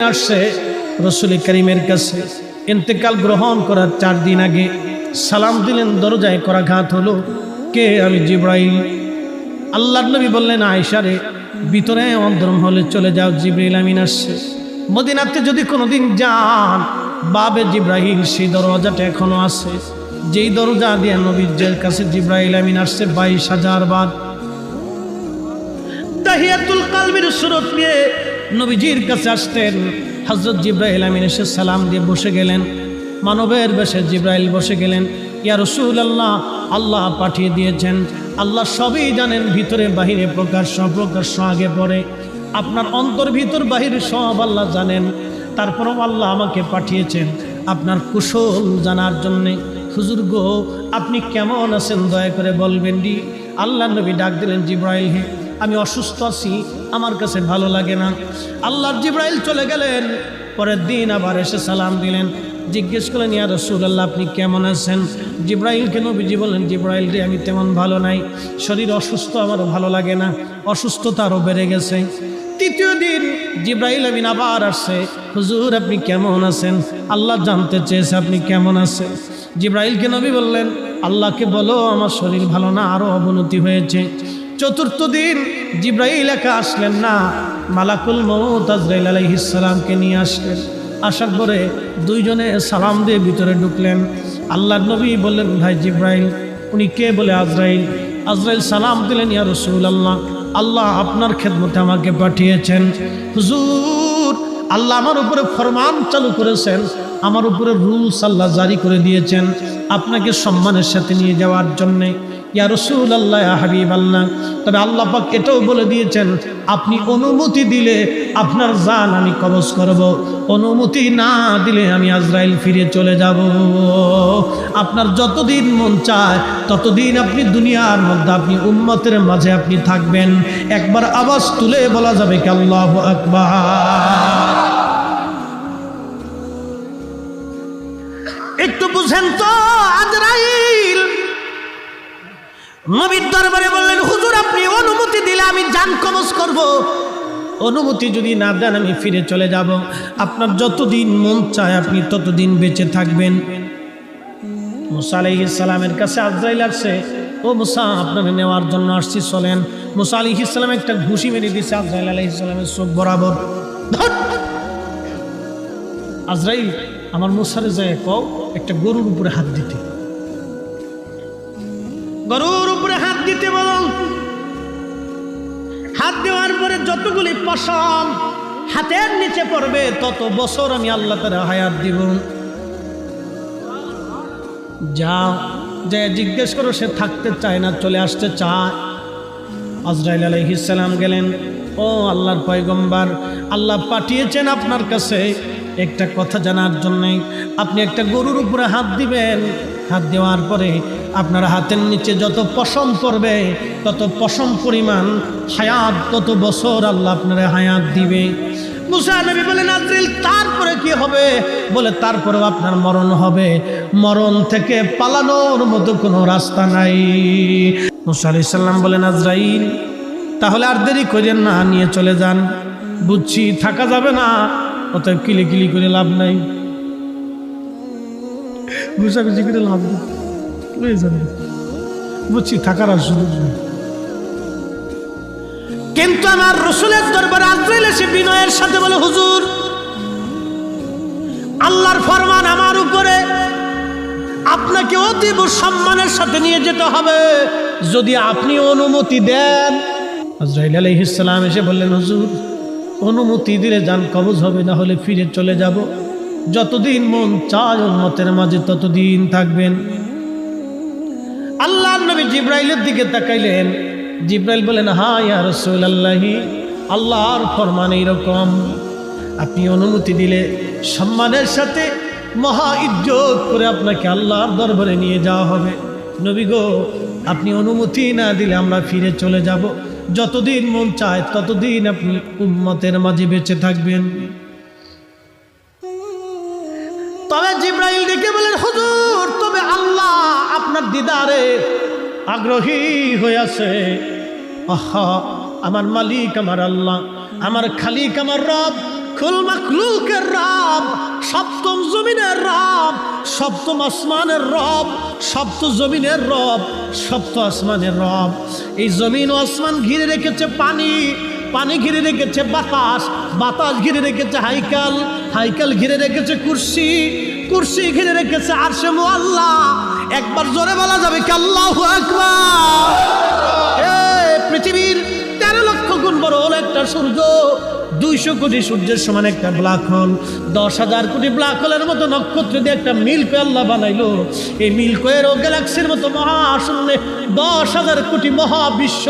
আসছে রাসূল করিমের কাছে ইন্তেকাল গ্রহণ করার 4 দিন আগে সালাম দিলেন, দরজায় করাঘাত হলো। কে? আমি জিবরাইল। আল্লাহর নবী বললেন, আয়েশা রে, ভিতরে অন্তরম হলে চলে যাও, জিবরাইল আমিন আসছে। মদিনাতে যদি কোনোদিন যান, বাবে জিবরাইল সেই দরজাটা এখনো আছে, যেই দরজা দিয়ে নবীর কাছে জিবরাইল আমিন আসছে 22,000 বার। তাহিয়াতুল কলবের সুরত নিয়ে নবীজির কাছে আসতেন। হযরত জিবরাইল আমিন এসে সালাম দিয়ে বসে গেলেন। মানবের বেশে জিবরাইল বসে গেলেন। ইয়া রাসূলুল্লাহ, আল্লাহ পাঠিয়ে দিয়েছেন, আল্লাহ সবই জানেন, ভিতরে বাহিরে প্রকাশ্য অপ্রকাশ্য আগে পরে আপনার অন্তর ভিতর বাহিরে সব আল্লাহ জানেন। তারপরও আল্লাহ আমাকে পাঠিয়েছেন আপনার কুশল জানার জন্যে। হুজুর গো, আপনি কেমন আছেন দয়া করে বলবেন ডি। আল্লাহ নবী ডাক দিলেন, জিবরাইল হে, আমি অসুস্থ আছি, আমার কাছে ভালো লাগে না। আল্লাহর জিবরাইল চলে গেলেন। পরের দিন আবার এসে সালাম দিলেন, জিজ্ঞেস করলেন, ইয়া রাসূলুল্লাহ আপনি কেমন আছেন? জিবরাইলকে নবীজি বললেন, জিবরাইল রে, আমি তেমন ভালো নাই, শরীর অসুস্থ, আমার ভালো লাগে না, অসুস্থতা আরও বেড়ে গেছে। তৃতীয় দিন জিবরাইল আমিন আবার আসছে, হুজুর আপনি কেমন আছেন? আল্লাহ জানতে চেয়েছে আপনি কেমন আছেন। জিবরাইলকে নবী বললেন, আল্লাহকে বলো আমার শরীর ভালো না, আরও অবনতি হয়েছে। চতুর্থ দিন জিবরাইল একা আসলেন না, মালাকুল মউত আজরাইল আলাইহিস সালামকে নিয়ে আসলেন। আসার পরে দুইজনে সালাম দিয়ে ভিতরে ঢুকলেন। আল্লাহর নবী বললেন, ভাই জিবরাইল। উনি কে? বলে আজরাইল। আজরাইল সালাম দিলেন, ইয়া রাসূলুল্লাহ, আল্লাহ আপনার খেদমতে আমাকে পাঠিয়েছেন। হুজুর, আল্লাহ আমার উপরে ফরমান চালু করেছেন, আমার উপরে রুলস আল্লাহ জারি করে দিয়েছেন আপনাকে সম্মানের সাথে নিয়ে যাওয়ার জন্যে। ইয়া রাসূলুল্লাহ, ইয়া হাবিবাল্লাহ, তবে আল্লাহ পাক এটাও বলে দিয়েছেন, আপনি অনুমতি দিলে আপনার জান আমি কবজ করব, অনুমতি না দিলে আমি আজরাইল ফিরে চলে যাব। আপনার যতদিন মন চায় ততদিন আপনি দুনিয়ার মধ্যে আপনি উম্মতের মাঝে আপনি থাকবেন। একবার আওয়াজ তুলে বলা যাবে কি আল্লাহু আকবার। একটু বুঝেন তো, আজরাইল নবীর দরবারে বললেন, হুজুর আপনি অনুমতি দিলে আমি জান কবজ করব, অনুমতি যদি না দেন আমি ফিরে চলে যাব। আপনার যতদিন মন চায় আপনি ততদিন বেঁচে থাকবেন। মুসা আলাইহিস সালামের কাছে আজরাইল আসছে, ও মুসা আপনাকে নেওয়ার জন্য আসছি, চলেন। মুসা আলাইহিস সালাম একটা ঘুষি মেরে দিয়েছে আজরাইল আলাইহিস সালামের চোখ বরাবর। আজরাইল, আমার মুসারে যায় কও একটা গরুর উপরে হাত দিতে, গরুর উপরে হাত দিতে বলুন। হাত দেওয়ার পরে যতগুলি পশম হাতের নিচে পড়বে তত বছর আমি আল্লাহ তাআলা হায়াত দিব। যাও, যে জিজ্ঞেস করো সে থাকতে চায় না, চলে আসতে চায়। আজরাইল আলাইহিস সালাম গেলেন, ও আল্লাহর পয়গম্বর, আল্লাহ পাঠিয়েছেন আপনার কাছে একটা কথা জানার জন্যে। আপনি একটা গরুর উপরে হাত দিবেন, হাত দেওয়ার পরে আপনার হাতের নিচে যত পশম পড়বে তত পশম পরিমাণ হায়াত, তত বছর আল্লাহ আপনার হায়াত দিবে। মুসা নবী বলেন, আজরাইল তারপরে কি হবে? বলে তারপরেও আপনার মরণ হবে, মরণ থেকে পালানোর মতো কোনো রাস্তা নাই। মুসা আলাইহিস সালাম বলেন, আজরাইল তাহলে আর দেরি করেন না, নিয়ে চলে যান। বুঝছি থাকা যাবে না, অতএব কিলিকিলি করে লাভ নাই, ঘুষাঘুষি করে লাভ নেই, বুঝছি থাকার আর সুযোগ নেই। কিন্তু আমার রাসূলের দরবারে আজরাইল এসে বিনয়ের সাথে বলে, হুজুর আল্লাহর ফরমান আমার উপরে, আপনাকে অতীব সম্মানের সাথে নিয়ে যেতে হবে, যদি আপনি অনুমতি দেন। আজরাইল আলাইহিস সালাম এসে বললেন, হুজুর অনুমতি দিলে জান কবজ হবে, না হলে ফিরে চলে যাব। যতদিন মন চায় উম্মতের মাঝে ততদিন থাকবেন। আল্লাহর নবী জিবরাইলের দিকে তাকাইলেন। জিবরাইল বলেন, হ্যাঁ ইয়া রাসূলুল্লাহ, আল্লাহর ফরমান এইরকম, আপনি অনুমতি দিলে সম্মানের সাথে মহা ইজ্জত করে আপনাকে আল্লাহর দরবারে নিয়ে যাওয়া হবে। নবী গো, আপনি অনুমতি না দিলে আমরা ফিরে চলে যাব। যতদিন মন চায় ততদিন আপনি উম্মতের মাঝে বেঁচে থাকবেন। তবে জিবরাইল ডেকে বলেন, হুজুর তবে আল্লাহ আপনার দিদারে আগ্রহী হয়ে আছে। আহা, আমার মালিক আমার আল্লাহ, আমার খালিক আমার রব, কুল মাখলুকের রব, সপ্তম জমিনের রব, সপ্তম আসমানের রব, সপ্ত জমিনের রব, সপ্ত আসমানের রব। এই জমিন ও আসমান ঘিরে রেখেছে পানি, পানি ঘিরে রেখেছে বাতাস, বাতাস ঘিরে রেখেছে হাইকাল, হাইকাল ঘিরে রেখেছে কুরসি, কুরসি ঘিরে রেখেছে আরশে মুআল্লা। একবার জোরে বলা যাবে কি আল্লাহু আকবার? পৃথিবীর 13 লক্ষ গুণ বড় হলো একটা সূর্য, 200 কোটি সূর্যের সমান একটা ব্ল্যাক হোল, 10,000 কোটি ব্ল্যাক হোলের মতো নক্ষত্র দিয়ে একটা মিল্কওয়ে আল্লাহ বানাইলো। এই মিল্কওয়ের ও গ্যালাক্সির মতো মহাশূন্যে 10,000 কোটি মহাবিশ্ব,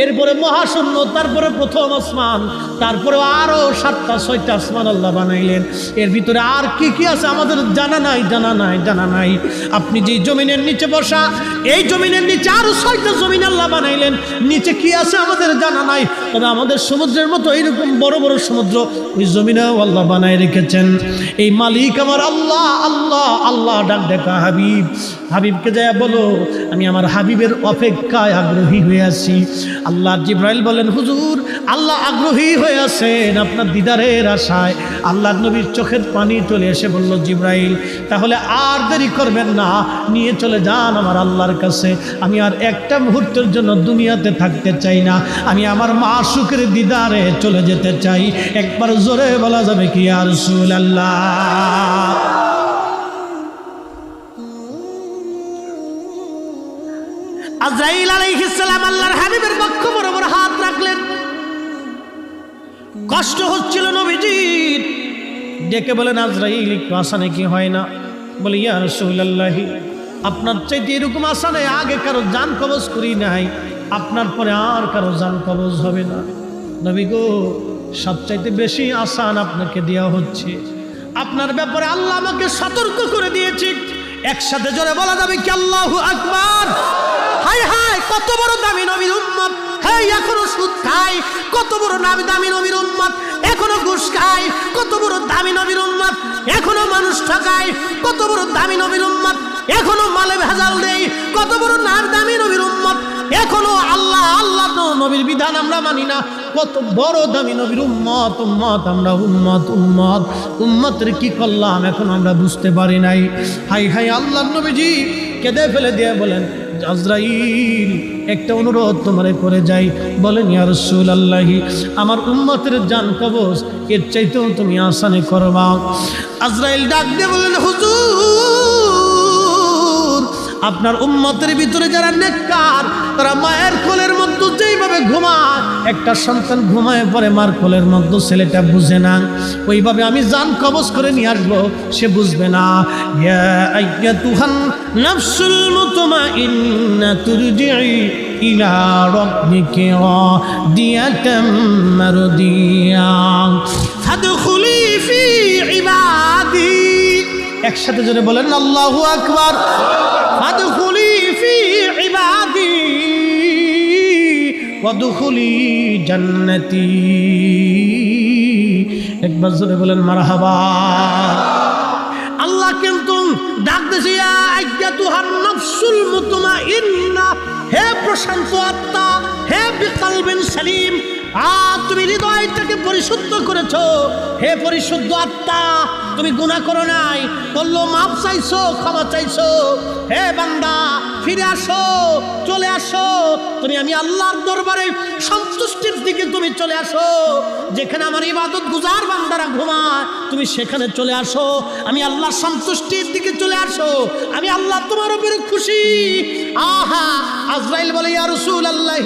এরপরে মহাশূন্য, তারপরে প্রথম আসমান, তারপরে আরো 7টা 6টা আসমান আল্লাহ বানাইলেন। এর ভিতরে আর কি কি আছে আমাদের জানা নাই, জানা নাই, জানা নাই। আপনি যে জমিনের নিচে বসা, এই জমিনের নিচে আরো 6টা জমিন আল্লাহ বানাইলেন, নিচে কি আছে আমাদের জানা নাই। তবে আমাদের সমুদ্রের মতো এইরকম বড় বড় সমুদ্র ওই জমিনেও আল্লাহ বানায় রেখেছেন। এই মালিক আমার আল্লাহ, আল্লাহ, আল্লাহ। ডাক দেখা হাবিব, হাবিবকে যায় বলো আমি আমার হাবিবের অপেক্ষায় আগ্রহী হয়ে আছি। আল্লাহ জিব্রাইল বলেন হুজুর আল্লাহ আগ্রহী হয়ে আছেন আপনার দিদারের আশায়। আল্লাহ নবীর চোখের পানি চলে এসে বলল জিব্রাইল তাহলে আর দেরি করবেন না, নিয়ে চলে যান আমার আল্লাহর কাছে। আমি আর একটা মুহূর্তের জন্য দুনিয়াতে থাকতে চাই না, আমি আমার মাশউকের দিদারে চলে যেতে চাই। একবার জোরে বলা যাবে কি ইয়া রাসূলুল্লাহ? আজরাইল আলাইহিস সালাম আল্লাহর হাবিবের বক্ষ বরাবর হাত রাখলেন। কষ্ট হচ্ছিল নবীজির, ডেকে বলেন আজরাইল একটু আসানে কি হয় না? বলে ইয়া রাসূলুল্লাহ আপনার চাইতে এরকম আসানে আগে কারো জান কবজ করি নাই, আপনার পরে আর কারো জান কবজ হবে না। নবী গো সবচাইতে বেশি আসান আপনাকে দেওয়া হচ্ছে, আপনার ব্যাপারে আল্লাহ আমাকে সতর্ক করে দিয়েছে। একসাথে জোরে বলা যাবে কি আল্লাহু আকবার? হায় হায় কত বড় দামি নবীর উম্মত, হ্যাঁ এখনো সুদ খায়। কত বড় নামি দামি নবীর উম্মত, এখনো ঘুষ খায়। কত বড় দামি নবীর উম্মত, এখনো মানুষ ঠকায়। কত বড় দামি নবীর উম্মত, এখনো মালে ভেজাল দেয়। কত বড় দামি নবীর উম্মত, এখনো আল্লাহ আল্লাহ নবীর বিধান আমরা মানি না। কত বড় দামি নবীর উম্মত, উম্মত আমরা উম্মত, উম্মত, উম্মতের কি করলাম এখন আমরা বুঝতে পারি নাই। হাই হাই আল্লাহ নবীজি কেঁদে ফেলে দিয়ে বলেন আজরাইল একটা অনুরোধ তোমারে করে যাই। বলেন ইয়া রাসূলুল্লাহ আমার উম্মতের জান কবজ এর চাইতেও তুমি আসানি করবা। আজরাইল ডাক দিয়ে বলেন হুজুর আপনার উম্মতের ভিতরে যারা নেককার তারা মায়ের কোলের মধ্যে যেইভাবে ঘুমায়, একটা সন্তান ঘুমায় পরে মার কোলের মধ্যে ছেলেটা বুঝে না, ওইভাবে আমি জান কবজ করে নিয়ে আসবো, সে বুঝবে না। ইয়া আইয়াতুহান নাফসুল মুতমাইন্না তুরজিই ইলা রাব্বিকি রাদিয়াতাম মারদিয়া ফাদখুলি ফি ইবাদি। একসাথে জোরে বলেন আল্লাহু আকবার। ফাদখুলি ফি ইবাদি ওয়াদখুলি জান্নাতি। একবার জোরে বলেন মারহাবা। আল্লাহ কিন্তু ডাক দিয়েছে ইয়া আইয়াতুহান নাফসুল মুতমাইন্না, হে প্রশান্ত আত্মা, হে বিকলবিন সালিম, তুমি হৃদয়টাকে পরিশুদ্ধ করেছো। হে পরিশুদ্ধ আত্মা তুমি গুনাহ করো নাই, করলো মাপ চাইছো, ক্ষমা চাইছো। হে বান্দা ফিরে আসো, চলে আসো, তুমি আমি আল্লাহর দরবারে সন্তুষ্টির দিকে তুমি চলে আসো। যেখানে আমার ইবাদত গুজার বান্দারা ঘুমায় তুমি সেখানে চলে আসো। আমি আল্লাহর সন্তুষ্টির দিকে চলে আসো, আমি আল্লাহ তোমার উপরে খুশি। আহা আজরাইল বলে ইয়া রাসূলুল্লাহ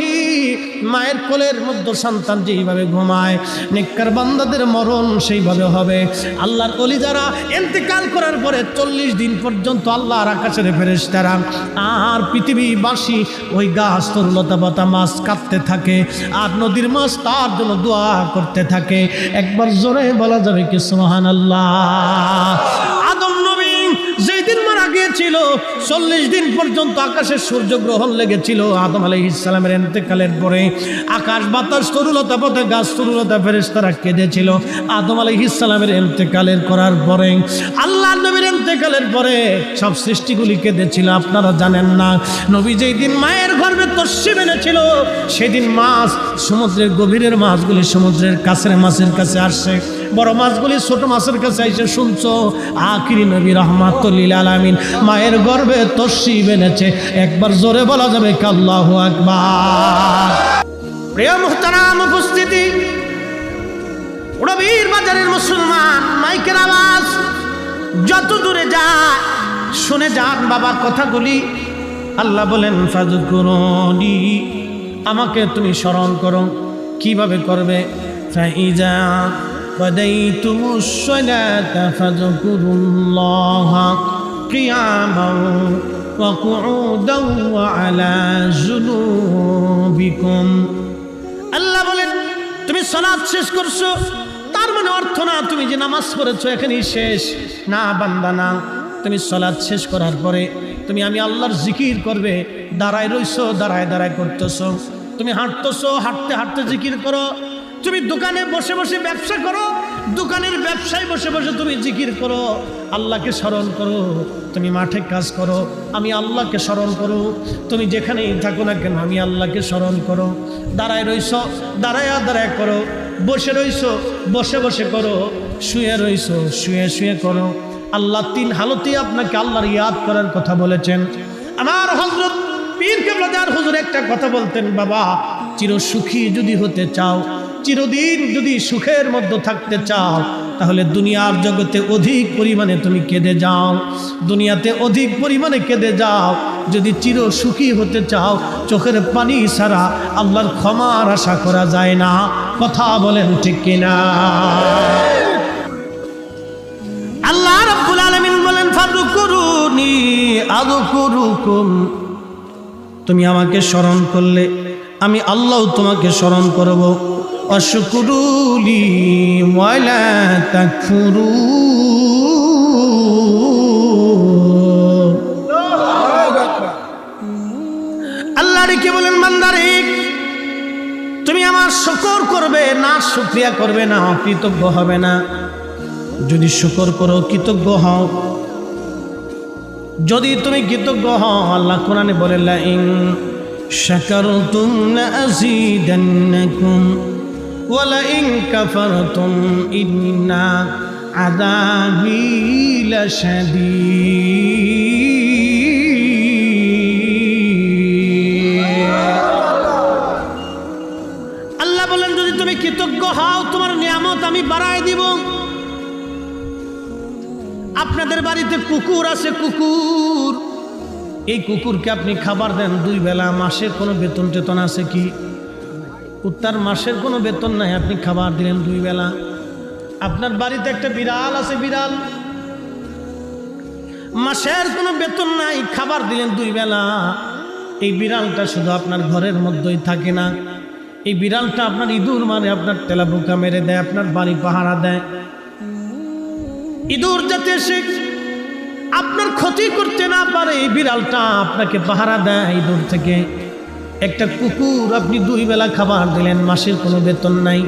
মায়ের কোলের মধ্যে সন্তান যেইভাবে ঘুমায় নেককার বান্দাদের মরণ সেইভাবে হবে। আল্লাহর ওলি যারা ইন্তেকাল করার পরে 40 দিন পর্যন্ত আল্লাহর আকাশের ফেরেশতারা আর পৃথিবীবাসী ওই গাছ তরুলতা পাতা মাছ কাটতে থাকে আর নদীর মাছ তার জন্য দোয়া করতে থাকে। একবার জোরে বলা যাবে কি সুবহানাল্লাহ। আদম নবী যেই দিন মারা গিয়েছিল 40 দিন পর্যন্ত আকাশে সূর্যগ্রহণ লেগেছিল। আদম আলাইহিস সালামের ইন্তেকালের পরে আকাশ বাতাস তরুলতা পাতা গাছ তরুলতা ফেরেশতারা কেঁদেছিল। আদম আলাইহিস সালামের ইন্তেকালের করার পরে আল্লাহ নবীর ইন্তেকালের পরে সব সৃষ্টিগুলি কেঁদেছিল। আপনারা জানেন না নবী যেই দিন মায়ের গর্ভে তশরিফ এনেছিল সেদিন মাছ সমুদ্রের গভীরের মাছগুলি সমুদ্রের কাছের মাছের কাছে আসছে বড় মাছগুলি ছোট মাছের কাছে এসে শুনছো আখিরি নবী রাহমাতুল লিল আলামিন মায়ের গর্ভে তশরিফ এনেছে। একবার জোরে বলা যাবে কি আল্লাহু আকবার। প্রিয় মুহতারাম উপস্থিতি, রবির বাজারের মুসলমান, মাইকের আওয়াজ যত দূরে যায় শুনে যান বাবা কথাগুলি। আল্লাহ বলেন ফাযকুরুনি, আমাকে তুমি স্মরণ করো। কিভাবে করবে? ফাইজা কাদাইতুমুস সালাতা ফাযকুরুল্লাহা কিয়ামান ওয়া কুউদান ওয়া আলা জুনুবিকুম। আল্লাহ বলেন তুমি সালাত শেষ করছো, তার মানে অর্থ না তুমি যে নামাজ পড়েছো এখানেই শেষ। না বান্দা না, তুমি সালাত শেষ করার পরে তুমি আমি আল্লাহর জিকির করবে। দাঁড়ায় রইছো, দাঁড়ায় দাঁড়ায় করতেছো। তুমি হাঁটতেছো, হাঁটতে হাঁটতে জিকির করো। তুমি দোকানে বসে বসে ব্যবসা করো, দোকানের ব্যবসায় বসে বসে তুমি জিকির করো, আল্লাহকে স্মরণ করো। তুমি মাঠে কাজ করো, আমি আল্লাহকে স্মরণ করো। তুমি যেখানেই থাকো না কেন আমি আল্লাহকে স্মরণ করো। দাঁড়ায় রইছো, দাঁড়ায় দাঁড়ায় করো। বসে রইছো, বসে বসে করো। শুয়ে রইছো, শুয়ে শুয়ে করো। আল্লাহ তিন হালতেই আপনাকে আল্লাহর ইয়াদ করার কথা বলেছেন। আমার হযরত পীর কেবলাদার হুজুর একটা কথা বলতেন, বাবা চির সুখী যদি হতে চাও, চিরদিন যদি সুখের মধ্যে থাকতে চাও, তাহলে দুনিয়ার জগতে অধিক পরিমাণে তুমি কেঁদে যাও, দুনিয়াতে অধিক পরিমাণে কেঁদে যাও। যদি চির সুখী হতে চাও, চোখের পানি ছাড়া আল্লাহর ক্ষমার আশা করা যায় না। কথা বলেন ঠিক কিনা? আল্লাহ রাব্বুল আলামিন বলেন ফাযকুরুনি আযকুরুকুম, তুমি আমাকে স্মরণ করলে আমি আল্লাহ তোমাকে স্মরণ করব। ওয়াশকুরুলি ওয়া লা তাকফুরুন। আল্লাহ রেখে বলেন বান্দারে তুমি আমার শুকর করবে না, শুকরিয়া করবে না, কৃতজ্ঞ হবে না। যদি শুকর করো, কৃতজ্ঞ হও, যদি তুমি কৃতজ্ঞ হও, আল্লাহ কোরআনে বলে লা ইন শাকারতুম লাযীদান্নাকুম ওয়া লা ইন কাফারতুম ইন্না আযাবী লাশাদীদ। আল্লাহ বলেন যদি তুমি কৃতজ্ঞ হও তোমার নিয়ামত আমি বাড়ায় দিব। আপনাদের বাড়িতে কুকুর আছে, কুকুর, এই কুকুরকে আপনি খাবার দেন 2 বেলা, মাসের কোনো বেতন টেতন আছে কি? কুত্তার মাসের কোনো বেতন নাই, আপনি খাবার দিলেন 2 বেলা। আপনার বাড়িতে একটা বিড়াল আছে, বিড়াল মাসের কোনো বেতন নাই, খাবার দিলেন 2 বেলা। এই বিড়ালটা শুধু আপনার ঘরের মধ্যেই থাকে না, এই বিড়ালটা আপনার ইঁদুর মারে, আপনার তেলাপোকা মেরে দেয়, আপনার বাড়ি পাহারা দেয়। ইঁদুর যাতে সে আপনার ক্ষতি করতে না পারে, এই বিড়ালটা আপনাকে পাহারা দেয় ইঁদুর থেকে। একটা কুকুর আপনি 2 বেলা খাবার দিলেন, মাসের কোনো বেতন নাই,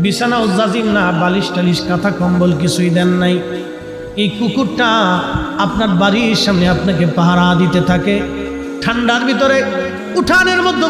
বিছানাও জাজিম না, বালিশ টালিশ কাঁথা কম্বল কিছুই দেন নাই। এই কুকুরটা আপনার বাড়ির সামনে আপনাকে পাহারা দিতে থাকে। ঠান্ডার ভিতরে উঠানের মধ্যে